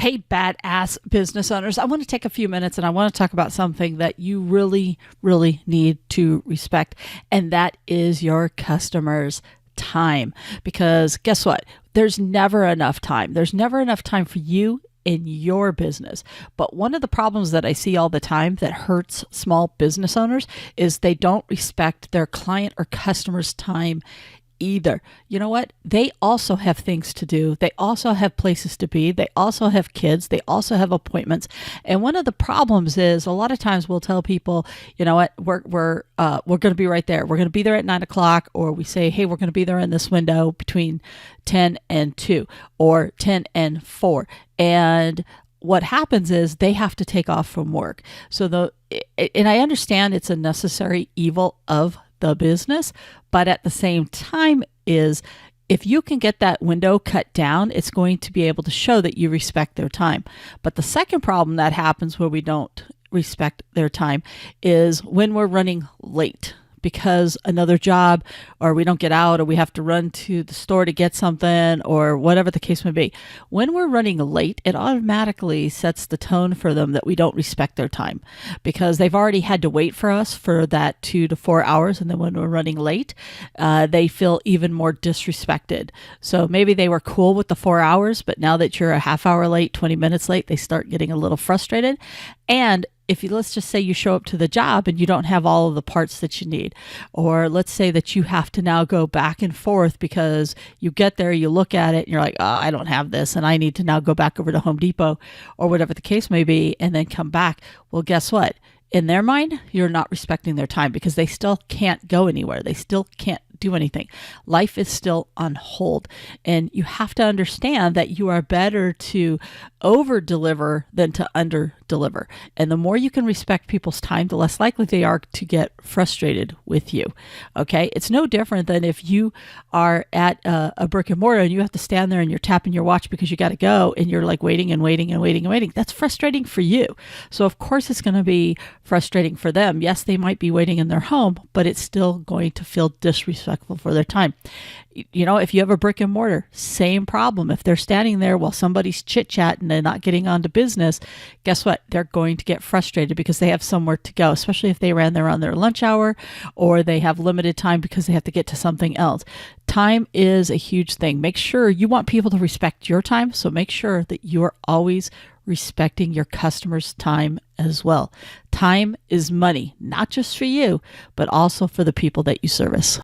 Hey, badass business owners, I want to take a few minutes and I want to talk about something that you really, really need to respect, and that is your customers' time. Because guess what? There's never enough time. There's never enough time for you in your business. But one of the problems that I see all the time that hurts small business owners is they don't respect their client or customer's time either. You know what? They also have things to do. They also have places to be. They also have kids. They also have appointments. And one of the problems is a lot of times we'll tell people, you know what, we're going to be right there. We're going to be there at 9 o'clock, or we say, hey, we're going to be there in this window between 10 and 2 or 10 and 4. And what happens is they have to take off from work. And I understand it's a necessary evil of the business, but at the same time is if you can get that window cut down, it's going to be able to show that you respect their time. But the second problem that happens where we don't respect their time is when we're running late because another job, or we don't get out, or we have to run to the store to get something, or whatever the case may be. When we're running late, it automatically sets the tone for them that we don't respect their time because they've already had to wait for us for that 2 to 4 hours. And then when we're running late, they feel even more disrespected. So maybe they were cool with the 4 hours, but now that you're a half hour late, 20 minutes late, they start getting a little frustrated. And if you, let's just say you show up to the job and you don't have all of the parts that you need, or let's say that you have to now go back and forth because you get there, you look at it and you're like, oh, I don't have this and I need to now go back over to Home Depot or whatever the case may be and then come back. Well, guess what? In their mind, you're not respecting their time because they still can't go anywhere. They still can't do anything. Life is still on hold. And you have to understand that you are better to over deliver than to under deliver. And the more you can respect people's time, the less likely they are to get frustrated with you. Okay. It's no different than if you are at a brick and mortar and you have to stand there and you're tapping your watch because you got to go and you're like waiting and waiting and waiting and waiting. That's frustrating for you. So of course it's going to be frustrating for them. Yes, they might be waiting in their home, but it's still going to feel disrespectful for their time. You know, if you have a brick and mortar, same problem. If they're standing there while somebody's chit-chatting and not getting on to business, guess what? They're going to get frustrated because they have somewhere to go, especially if they ran there on their lunch hour or they have limited time because they have to get to something else. Time is a huge thing. Make sure you want people to respect your time, so make sure that you are always respecting your customers' time as well. Time is money, not just for you, but also for the people that you service.